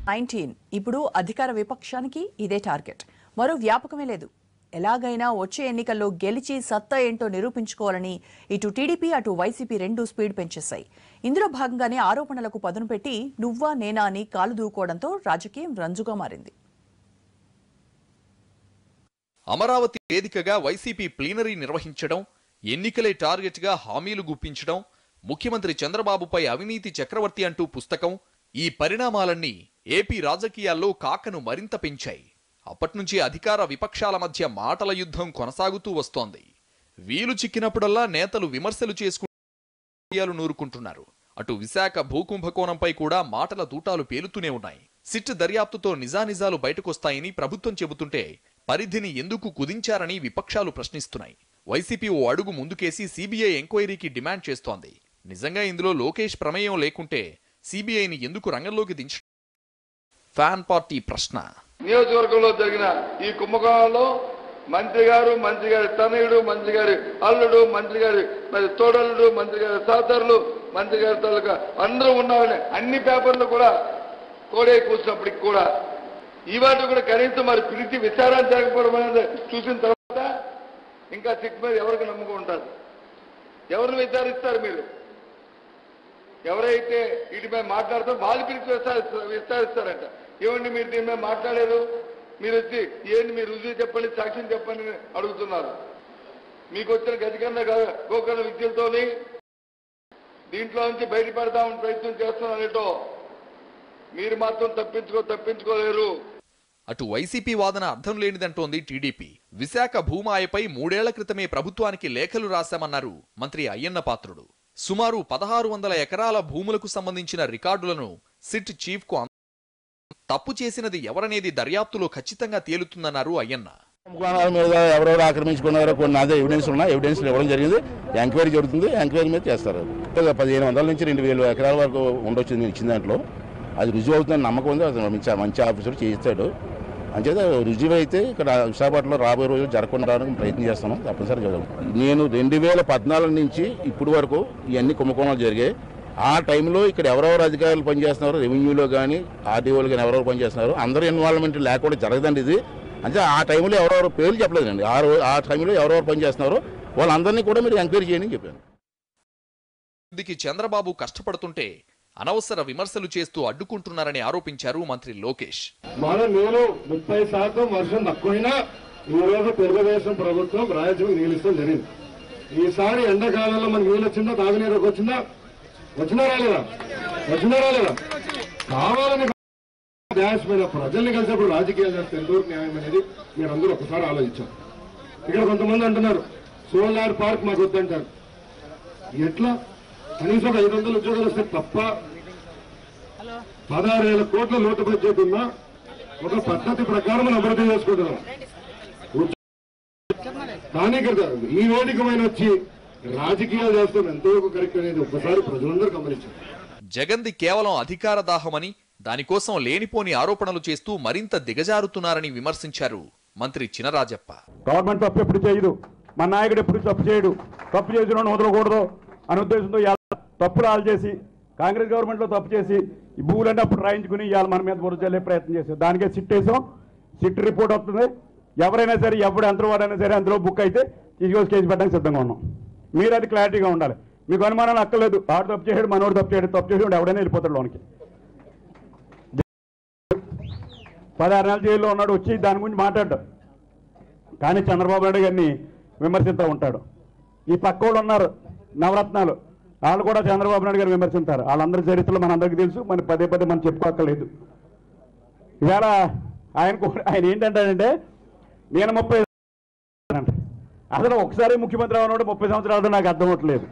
19 ఇప్పుడు అధికార విపక్షానికి ఇదే టార్గెట్. మరో వ్యాపకమే లేదు. ఎలాగైనా వచ్చే ఎన్నికల్లో గెలిచి సత్తా ఏంటో నిరూపించుకోవాలని ఇటు టీడీపీ అటు వైసీపీ రెండు స్పీడ్ పెంచేశాయి. ఇందులో భాగంగానే ఆరోపణలకు పదును పెట్టి నువ్వా నేనా అని కాలు దూకోవడంతో రాజకీయం రంజుగా మారింది. అమరావతి వేదికగా వైసీపీ ప్లీనరీ నిర్వహించడం, ఎన్నికలే టార్గెట్ గా హామీలు గుప్పించడం, ముఖ్యమంత్రి చంద్రబాబుపై అవినీతి చక్రవర్తి అంటూ పుస్తకం, ఈ పరిణామాలన్నీ ఏపీ రాజకీయాల్లో కాకను మరింత పెంచాయి. అప్పట్నుంచి అధికార విపక్షాల మధ్య మాటల యుద్ధం కొనసాగుతూ వస్తోంది. వీలు చిక్కినప్పుడల్లా నేతలు విమర్శలు చేసుకుంటూ నూరుకుంటున్నారు. అటు విశాఖ భూకుంభకోణంపై కూడా మాటల తూటాలు పేలుతూనే ఉన్నాయి. సిట్ దర్యాప్తుతో నిజానిజాలు బయటకొస్తాయని ప్రభుత్వం చెబుతుంటే పరిధిని ఎందుకు కుదించారని విపక్షాలు ప్రశ్నిస్తున్నాయి. వైసీపీ ఓ అడుగు ముందుకేసి సీబీఐ ఎంక్వైరీకి డిమాండ్ చేస్తోంది. నిజంగా ఇందులో లోకేష్ ప్రమేయం లేకుంటే సీబీఐని ఎందుకు రంగంలోకి దించ? ఫ్యాన్ పార్టీ ప్రశ్న. నియోజకవర్గంలో జరిగిన ఈ కుంభకోణంలో మంత్రి గారి తనయుడు, మంత్రి గారి అల్లుడు, మంత్రి గారి మరి తోడల్లుడు, మంత్రి గారి సహచరులు, మంత్రి గారి తాలూకా అందరూ ఉన్నారని అన్ని పేపర్లు కూడా కోడే కూర్చున్నప్పటికి కూడా ఇవాటి కూడా కనీసం మరి పిలిచి విచారణ జరగకపోవడం అనేది చూసిన తర్వాత ఇంకా సిట్ మీద ఎవరికి నమ్మకం ఉంటుంది? ఎవరిని విచారిస్తారు మీరు? ఎవరైతే వీటి మీద మాట్లాడతారో వాళ్ళు పిలిచి విచారిస్తారంట. ఏమండి మీరు దీని మీద మాట్లాడారు, మీరు వచ్చి ఏంటి మీరు రుజువు చెప్పండి, సాక్ష్యం చెప్పండి అడుగుతున్నారు. మీకు వచ్చిన గతికన్న గోకర్ణ విద్యలతోని దీంట్లో నుంచి బయటపడదామని ప్రయత్నం చేస్తున్నారనేటో మీరు మాత్రం తప్పించుకోలేరు. అటు వైసీపీ వాదన అర్థం లేనిదంటోంది టీడీపీ. విశాఖ భూమాయపై 3 ఏళ్ల క్రితమే ప్రభుత్వానికి లేఖలు రాశామన్నారు మంత్రి అయ్యన్న పాత్రుడు. సుమారు 1600 ఎకరాల భూములకు సంబంధించిన రికార్డులను సిట్ చీఫ్ కు తప్పు చేసినది ఎవరనేది దర్యాప్తులో ఖచ్చితంగా తేలుతుందన్నారు అయ్యన్న. మీద ఎవరెవరు ఆక్రమించుకున్నారో కొన్ని అదే ఎవిడెన్స్ ఉన్నాయి. ఎవిడెన్స్ ఇవ్వడం జరిగింది. ఎంక్వైరీ జరుగుతుంది. ఎంక్వైరీ మీద చేస్తారు. 1500 నుంచి 2000 ఎకరాల వరకు ఉండొచ్చు ఇచ్చిన దాంట్లో. అది రుజువు అవుతుందని నమ్మకం ఉంది. అది మంచి ఆఫీసర్ చేయిస్తాడు. అంచేత రుజువు అయితే ఇక్కడ విశాఖపట్నంలో రాబోయే రోజులు జరగకుండా ప్రయత్నం చేస్తాను. తప్పనిసరిగా నేను 2014 నుంచి ఇప్పటి వరకు ఇవన్నీ కుంభకోణాలు జరిగాయి. ఆ టైంలో ఇక్కడ ఎవరెవరు అధికారులు పనిచేస్తున్నారు, రెవెన్యూలో కానీ ఆర్డీఓలు కానీ ఎవరెవరు పనిచేస్తున్నారు, అందరూ ఇన్వాల్వ్మెంట్ లేకుండా జరగదండి ఇది. అంటే ఆ టైంలో ఎవరెవరు పేర్లు చెప్పలేదండి. ఆ టైంలో ఎవరెవరు పనిచేస్తున్నారో వాళ్ళందరినీ కూడా మీరు ఎంక్వైరీ చేయండి చెప్పాను. చంద్రబాబు కష్టపడుతుంటే అనవసర విమర్శలు చేస్తూ అడ్డుకుంటున్నారని ఆరోపించారు మంత్రి లోకేష్. మన నేను 30% వర్షం తక్కువైనా ఈరోజు తెలుగుదేశం ప్రభుత్వం రాయలసీమకు నీళ్ళు ఇస్తాం జరిగింది. ఈసారి ఎండాకాలంలో మనకి నీళ్ళు వచ్చిందా, తాగునీరుకు వచ్చినా రాలేదా? కావాలని డ్యాష్ మీద ప్రజల్ని కలిసినప్పుడు రాజకీయాలు చేస్తే ఎంతవరకు న్యాయం అనేది మీరందరూ ఒకసారి ఆలోచించారు. ఇక్కడ కొంతమంది అంటున్నారు సోలార్ పార్క్ మాకు వద్దంటారు. ఎట్లా? కనీసం 500 ఉద్యోగాలు వస్తే తప్ప 16,000 కోట్ల లోటు బడ్జెట్ ఉన్న ఒక పద్ధతి ప్రకారం మనం అభివృద్ధి చేసుకుంటున్నాం. కానీ ఈ వేదికమైన వచ్చి రాజకీయాలు చేస్తాం ఎంతవరకు కరెక్ట్ అనేది ఒక్కసారి ప్రజలందరూ గమనించారు. జగన్ది కేవలం అధికార దాహమని, దానికోసం లేనిపోని ఆరోపణలు చేస్తూ మరింత దిగజారుతున్నారని విమర్శించారు మంత్రి చినరాజప్ప. గవర్నమెంట్ తప్పు ఎప్పుడు చేయదు, మన నాయకుడు ఎప్పుడు తప్పు చేయడు, తప్పు చేసిన వదలకూడదు అనే ఉద్దేశంతో తప్పులు ఆలు చేసి కాంగ్రెస్ గవర్నమెంట్లో తప్పు చేసి ఈ భూములన్నీ అప్పుడు రాయించుకుని ఇవాళ మన మీద బురద చల్లే ప్రయత్నం చేశారు. దానికే సిట్ వేసాం. సిట్ రిపోర్ట్ వస్తుంది. ఎవరైనా సరే ఎవడు ఎంత వాడైనా సరే అందులో బుక్ అయితే తీసుకొచ్చి కేసు పెట్టడానికి సిద్ధంగా ఉన్నాం. మీరు అది క్లారిటీగా ఉండాలి. మీకు అనుమానాలు అక్కర్లేదు. ఆడు తప్పు చేయడు, మనోడు తప్పు చేయడు, తప్పు చేసి ఎవడైనా వెళ్ళిపోతాడు లోనికి. 16 నెలల జైల్లో ఉన్నాడు, వచ్చి దాని గురించి మాట్లాడ్డాడు. కానీ చంద్రబాబు నాయుడు గారిని విమర్శిస్తూ ఉంటాడు. ఈ పక్క వాళ్ళు ఉన్నారు నవరత్నాలు, వాళ్ళు కూడా చంద్రబాబు నాయుడు గారు విమర్శించారు. వాళ్ళందరి చరిత్రలో మనందరికీ తెలుసు. మన పదే మనం చెప్పుకోక్కర్లేదు. ఇవాళ ఆయన ఏంటంటాడంటే నేను 30 అసలు ఒకసారి ముఖ్యమంత్రి అవనాడు 30 సంవత్సరాలు నాకు అర్థం అవట్లేదు.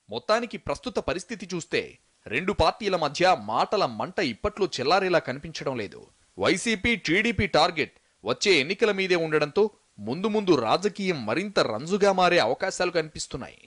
మొత్తానికి ప్రస్తుత పరిస్థితి చూస్తే 2 పార్టీల మధ్య మాటల మంట ఇప్పట్లో చెల్లారేలా కనిపించడం లేదు. వైసీపీ టీడీపీ టార్గెట్ వచ్చే ఎన్నికల మీదే ఉండడంతో ముందు రాజకీయం మరింత రంజుగా మారే అవకాశాలు కనిపిస్తున్నాయి.